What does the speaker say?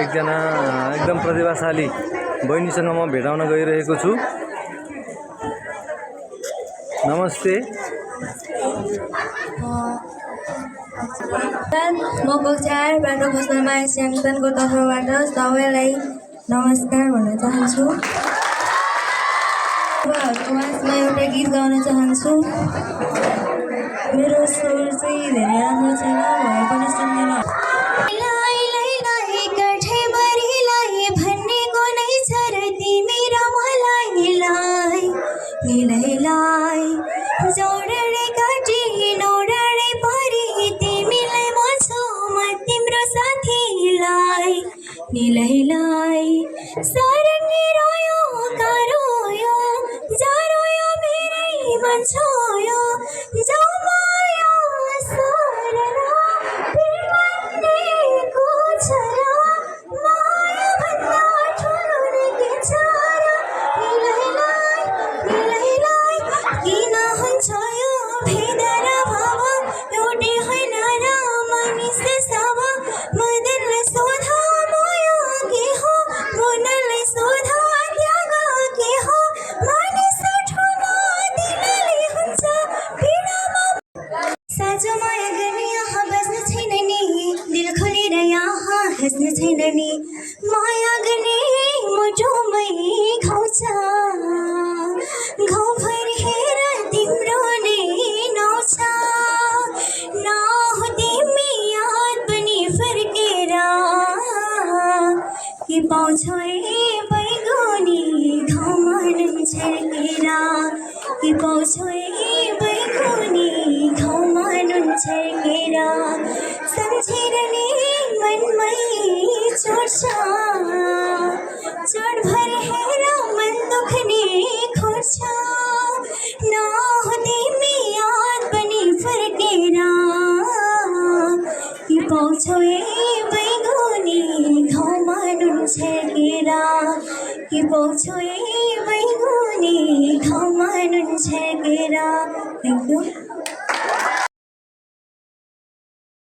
एकजना एकदम प्रतिभाशाली बहिनीसँग म भेटाउन गइरहेको छु। नमस्ते। म कक्षा 8बाट खोज्नमाया स्याङतानको तर्फबाट सबैलाई नमस्कार भन्न चाहन्छु। माझमा एउटा गीत गाउन चाहन्छु। मेरो स्वर चाहिँ धेरै राम्रो छैन, भए पनि सुन्दैन। जोडले काटी नोडले परी तिमीलाई म छु म तिम्रो साथीलाई निलैलाई सारङ्गी रोयो कारोयो जारोयो मेरै मन छोयो जमायो सररा बिर्मन्नेको छरा माया भन्दा ठुलो के छ र निलैलाई किन हुन्छ यो भेद र भाव एउटै होइन र मानिसले सब मदनलाई सोधा माया के हो मुनलाई सोधा त्याग के हो मानिस ठुलो दिलले हुन्छ पीडामा साँचो माया गर्ने यहाँ बस्न छैन नि दिल खोलेर यहाँ हाँस्न छैन नि माया गर्ने मुटुमै घाउ छ घाउभरि हेर तिम्रो नै नाउँ छ नहो तिमी याद पनि फर्केर के पाउँछौ ए बैगुनी घाउमा नुन छर्केर के पाउँछौ ए बैगुनी घाउमा नुन छर्केर सम्झेर नि मनमै चोट भरि हेर मन दुख्ने खोज्छ नहो तिमी याद पनि फर्केर के पाउँछौ ए बैगुनी घाउमा नुन छर्केर के पाउँछौ ए बैगुनी घाउमा नुन छर्केर। Thank you.